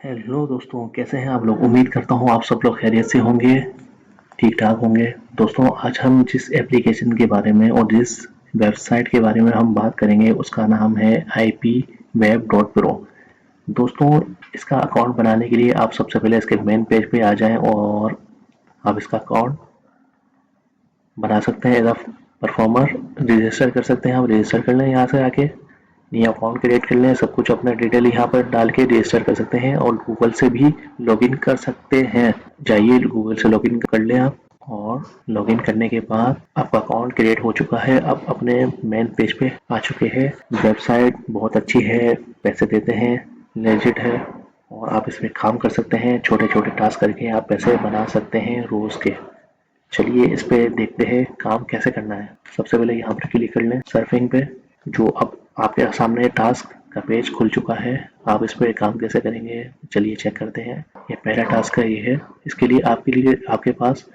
Hello दोस्तों, कैसे हैं आप लोग। उम्मीद करता हूँ आप सब लोग खैरियत से होंगे, ठीक ठाक होंगे। दोस्तों, आज हम जिस एप्लीकेशन के बारे में और जिस वेबसाइट के बारे में हम बात करेंगे उसका नाम है ipweb.pro। दोस्तों, इसका अकाउंट बनाने के लिए आप सबसे पहले इसके मेन पेज पे आ जाएं और आप इसका अकाउंट बना सकते हैं एज अ परफॉर्मर। रजिस्टर कर सकते हैं, आप रजिस्टर कर लें यहाँ से आके, नया अकाउंट क्रिएट कर लें, सब कुछ अपना डिटेल यहाँ पर डाल के रजिस्टर कर सकते हैं और गूगल से भी लॉगिन कर सकते हैं। जाइए गूगल से लॉगिन कर लें आप, और लॉगिन करने के बाद आपका अकाउंट क्रिएट हो चुका है। आप अपने मेन पेज पे आ चुके हैं। वेबसाइट बहुत अच्छी है, पैसे देते हैं, लेजिट है और आप इसमें काम कर सकते हैं। छोटे छोटे टास्क करके आप पैसे बना सकते हैं रोज के। चलिए इस पे देखते हैं काम कैसे करना है। सबसे पहले यहाँ पर क्लिक कर लें सर्फिंग पे। जो अब आपके सामने टास्क का पेज खुल चुका है। आप इस पे काम कैसे करेंगे, चलिए चेक करते हैं। ये पहला टास्क है, ये है। इसके लिए आपके पास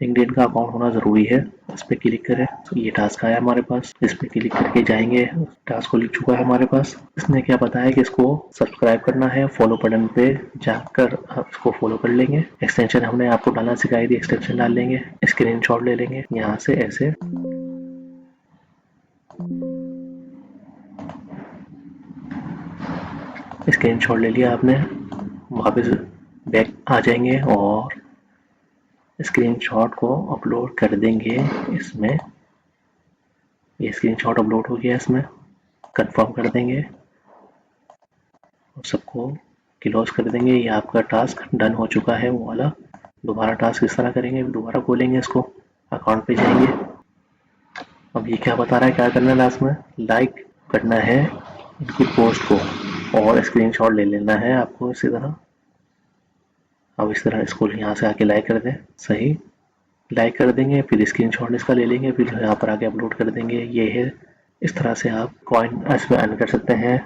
लिंक्डइन का अकाउंट होना ज़रूरी है। इस पे क्लिक करें, ये टास्क आया हमारे पास। इस पे क्लिक करके जाएंगे, टास्क खुल चुका है हमारे पास। इसने क्या बताया कि इसको सब्सक्राइब करना है, फॉलो बटन पे जाकर आप इसको फॉलो कर लेंगे। एक्सटेंशन हमने आपको डालना सिखाई थी, एक्सटेंशन डाल लेंगे, स्क्रीनशॉट ले लेंगे यहाँ से ऐसे। स्क्रीनशॉट ले लिया आपने, वापस बैक आ जाएंगे और स्क्रीनशॉट को अपलोड कर देंगे इसमें। ये स्क्रीनशॉट अपलोड हो गया, इसमें कंफर्म कर देंगे और सबको क्लोज कर देंगे। ये आपका टास्क डन हो चुका है वो वाला। दोबारा टास्क इस तरह करेंगे, दोबारा खोलेंगे इसको, अकाउंट पे जाएंगे। अब ये क्या बता रहा है, क्या करना है लास्ट में, लाइक करना है इनकी पोस्ट को और स्क्रीनशॉट ले लेना है आपको इसी तरह। अब इस तरह इसको यहाँ से आके लाइक कर दें, सही लाइक कर देंगे, फिर स्क्रीनशॉट इसका ले लेंगे, फिर यहाँ पर आके अपलोड कर देंगे। ये है, इस तरह से आप कॉइन इसमें अर्न कर सकते हैं।